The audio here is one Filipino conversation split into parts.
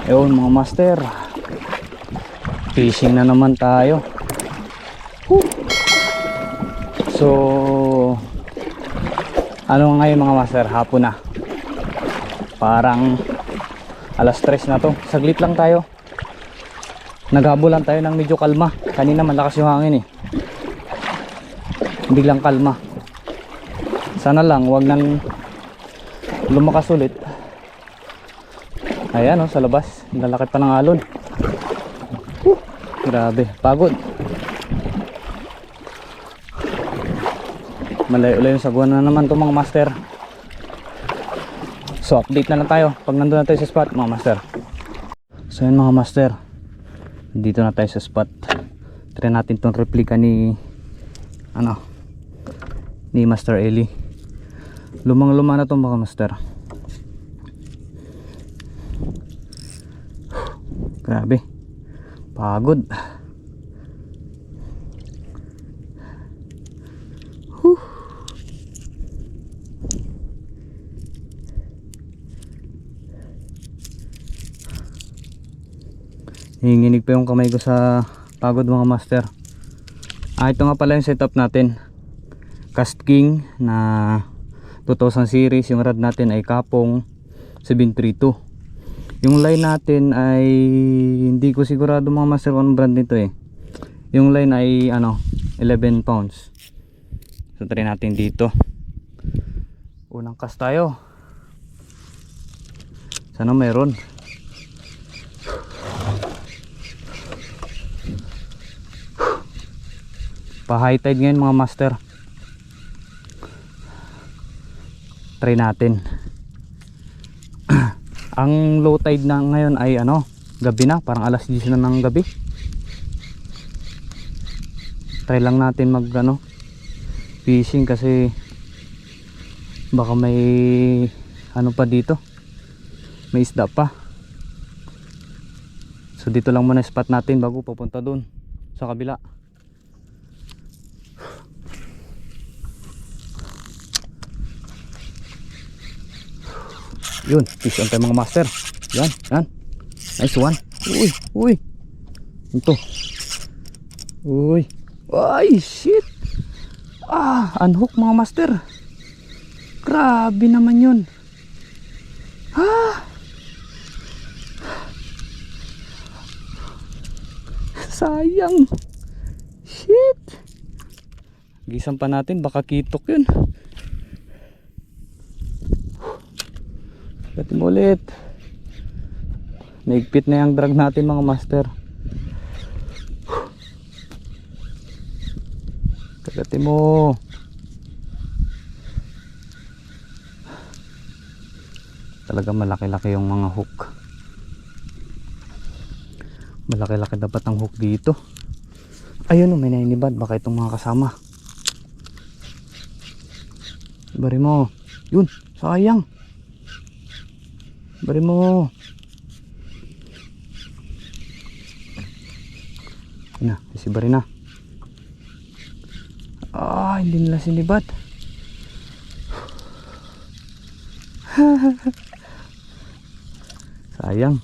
Ayun mga master, fishing na naman tayo. So ano ngayon mga master, hapon na. Parang alas 3 na to. Saglit lang tayo. Naghabulan tayo ng medyo kalma. Kanina malakas yung hangin eh. Biglang kalma. Sana lang wag nang lumakas ulit. Ayan sa labas, lalaki pa ng alon. Grabe, pagod. Malayo-layo sa buwan na naman to mga master. So update na lang tayo pag nandun na tayo sa spot mga master. So yun mga master, dito na tayo sa spot. Try natin tong replica ni ni Master Eli. Lumang-luma na to mga master. Grabe, pagod. Hinginig pa yung kamay ko sa pagod mga master. Ito nga pala yung setup natin. Cast King na 2000 series. Yung rod natin ay Kapong 732. Yung line natin ay hindi ko sigurado mga master kung brand nito eh. Yung line ay 11 pounds. So try natin dito. Unang cast tayo. Sana mayroon. Pa high tide ngayon mga master. Try natin. Ang low tide na ngayon ay gabi na, parang alas 10 na ng gabi. Try lang natin mag fishing kasi baka may pa dito, may isda pa. So dito lang muna spot natin bago pupunta dun sa kabila. Yun, fish on tayo mga master. Yan. Nice one. Uy. Ito. Uy. Ay, shit. Unhook mga master. Grabe naman yun. Sayang. Shit. Gisan pa natin, baka kitok yun. Kagatin mo ulit. Naigpit na yung drag natin mga master. Kagatin mo. Talaga malaki-laki yung mga hook. Malaki-laki dapat ang hook dito. Ayun may nainibad. Baka itong mga kasama. Bari mo. Yun, sayang. Bari mo. Na, isibari na. Hindi nila sinibat. Sayang.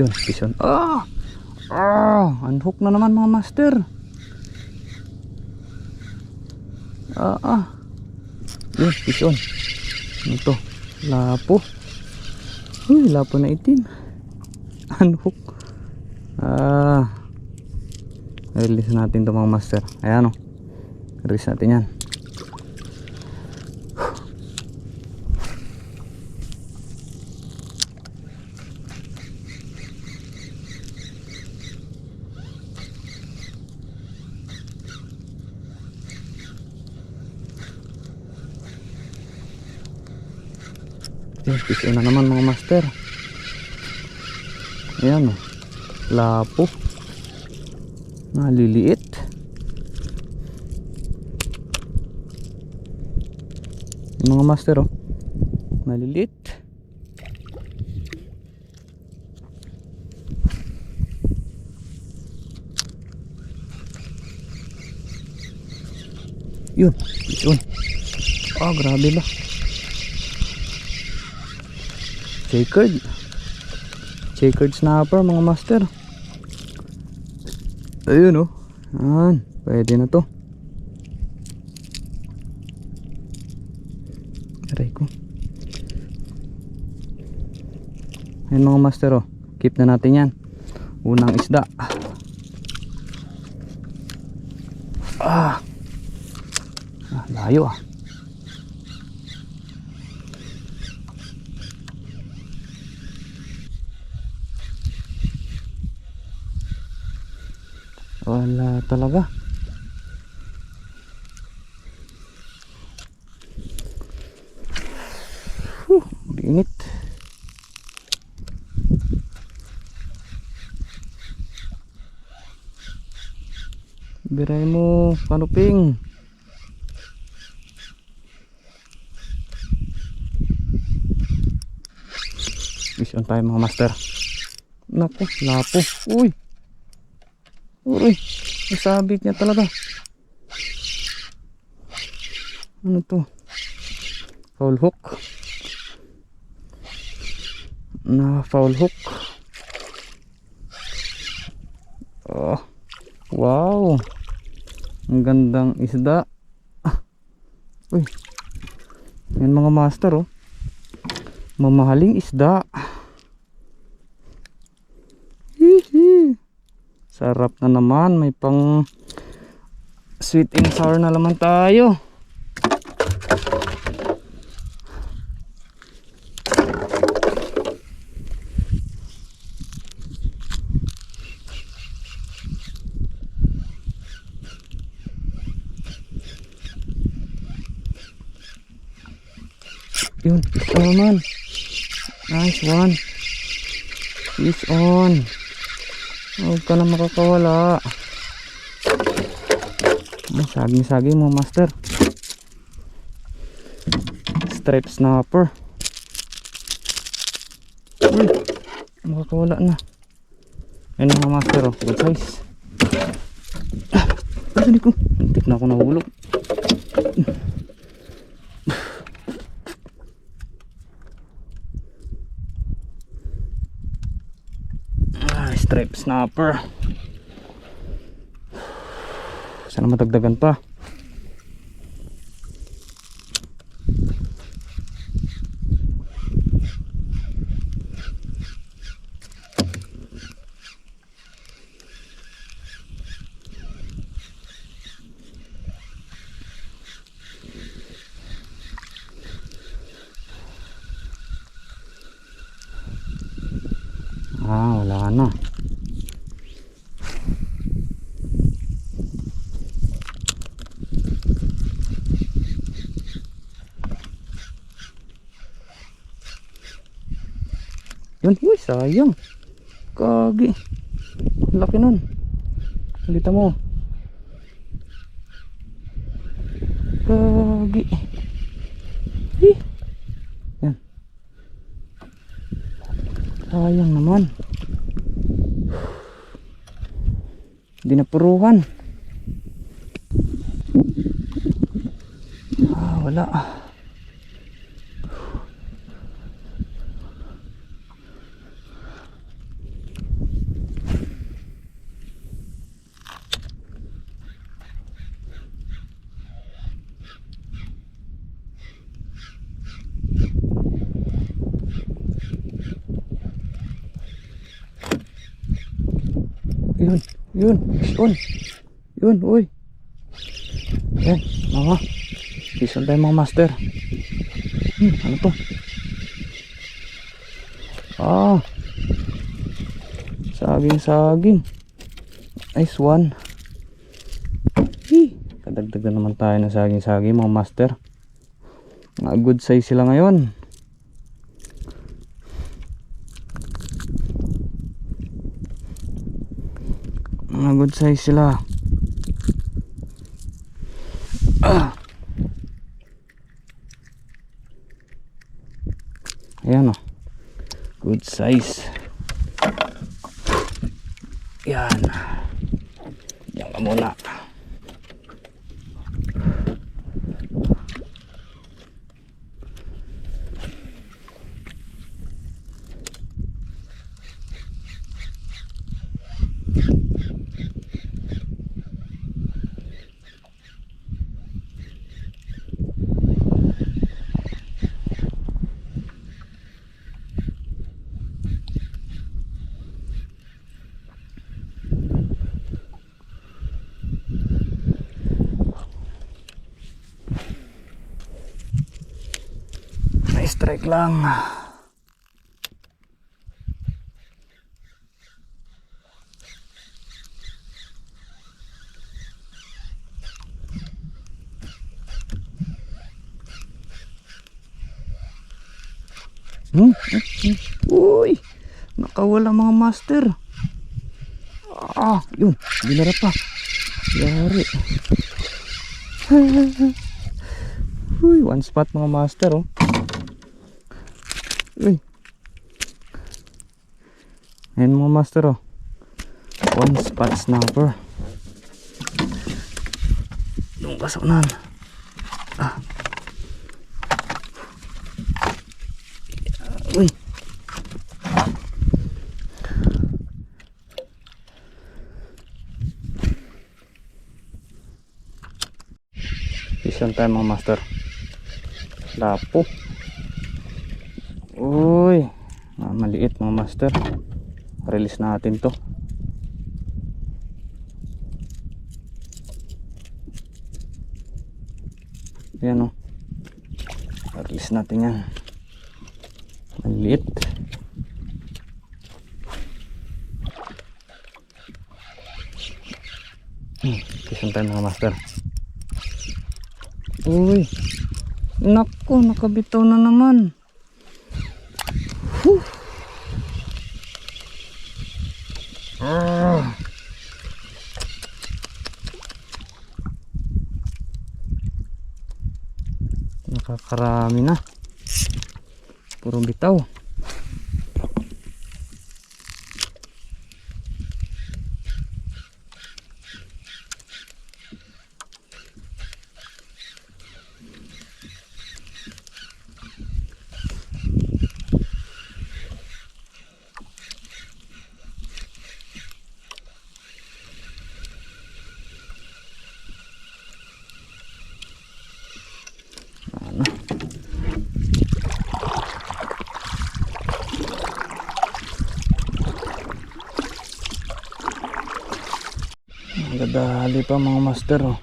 Yun, pison. Unhook na naman mga master. Yun, pison. Ito, lapo. Uy, lapo na itim. Unhook. Release natin ito mga master. Ayan release natin yan. Fish na naman mga master. Ayan lapo. Maliliit. Yung mga master maliliit. Yun. Yun. Ah, grabe ba. Checkered snapper mga master. Ayun oh. Yan. Pwede na to. Aray ko. Ayun mga master oh. Keep na natin yan. Unang isda. Layo ah. Wala talaga. Init. Biray mo, kanuping. Mission tayo mga master. Napo, lapo. Uy. Uy, nasabit niya talaga. Ano to? Foul hook. Na foul hook. Oh, wow. Ang gandang isda. Uy. Yan mga master oh. Mamahaling isda. Hihi. Sarap na naman. May pang sweet and sour na naman tayo. Yun, fish on man. Nice one. Fish on. Huwag ka na makakawala. Saging-saging mo master. Stripe snapper. Uy, makakawala na. Ayun mga master oh, good size. Ay, ko. Hintik na ako nahulog. Stripe snapper. Sana matagdagan pa. Wala na. Yun, uy, sayang. Kagi. Laki nun. Halita mo. Kagi. Yan. Sayang naman. Hindi napuruhan. Wala. Yun, uy. Yan, mga. Season tayo mga master. Ano to? Saging. Nice one. Kadagdagan naman tayo ng saging mga master. Mga good size sila ngayon. Mga good size sila. Ayan o. Good size. Yan. Yan ka muna. Break lang. Uy, nakawala mga master. Yun, binara pa. Yari. Uy, one spot mga master, oh. Uy. Ayan mga master, oh. One spot snapper. Yung kasaunan. Uy. Vision time mga master. Lapo. Uy, maliit mga master. Release natin to. Ayan, oh. Release natin yan. Maliit. Vision time mga master. Uy, nako, nakabitaw na naman. Nakakarami na. Puro bitaw. Gadali pa mga master, oh.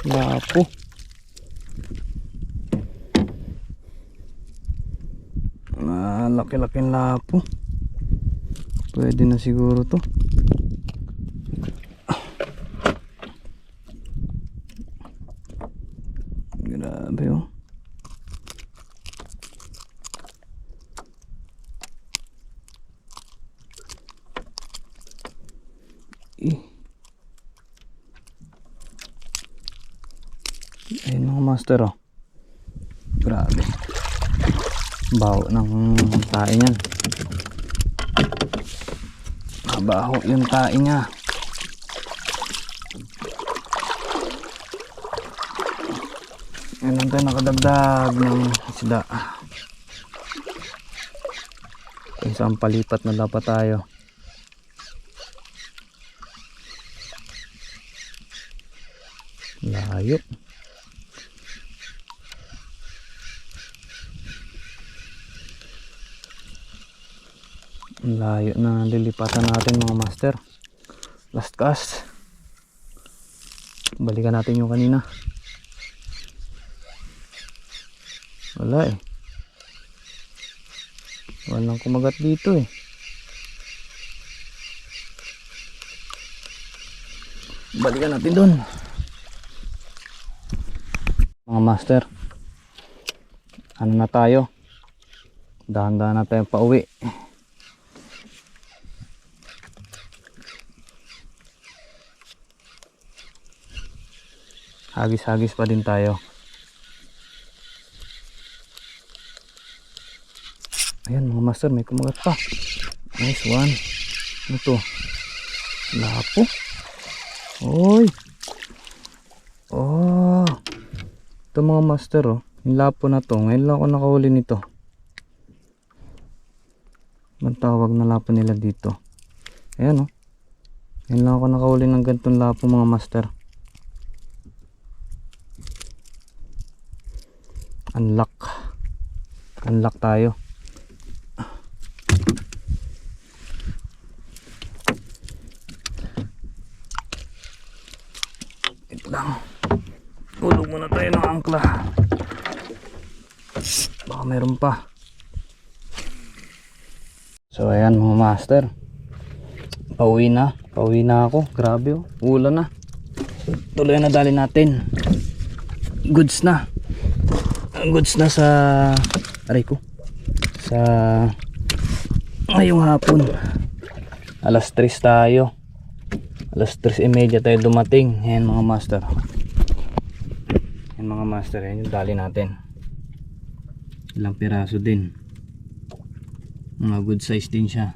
Lapo. Laki-laking lapo. Pwede na siguro to. Grabe, oh. Ayun mga master, oh. Grabe. Baho ng tae niyan. Mabaho yung tae niya. Ayun tayo nakadagdag ng isda. Isang palipat na dapat tayo. Layo. Layo na lilipatan natin mga master. Last cast. Balikan natin yung kanina. Wala, eh. Walang kumagat dito, eh. Balikan natin dun mga master. Ano na tayo, dahan-dahan na tayo pauwi. Hagis-hagis pa din tayo. Ayan mga master, may kumagat pa. Nice one. Ano to? Lapo. Oy. Oh. Ito mga master, oh. Yung lapo na to. Ngayon lang ako nakahuli nito. Ang tawag na lapo nila dito. Ayan, oh. Ngayon lang ako nakahuli ng ganitong lapo mga master. Unlock tayo. Ito lang. Tulog muna tayo ng angkla. Baka meron pa. So ayan mga master, pauwi na ako. Grabe oh, ulan na. Tuloy na dali natin. Goods na sa aray ko, sa ngayong hapon. Alas 3 tayo, alas 3:30 tayo dumating. Ayan mga master, ayan yung dali natin. Ilang piraso din, mga good size din siya.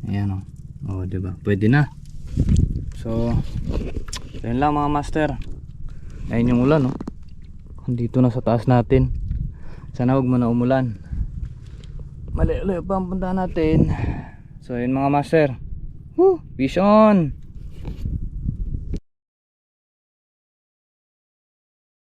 Ayan oh, diba, pwede na. So ayun lang mga master. Ayun yung ulan dito na sa taas natin. Sana huwag mo na umulan. Malayo pa ang punta natin. So ayun mga master, peace on.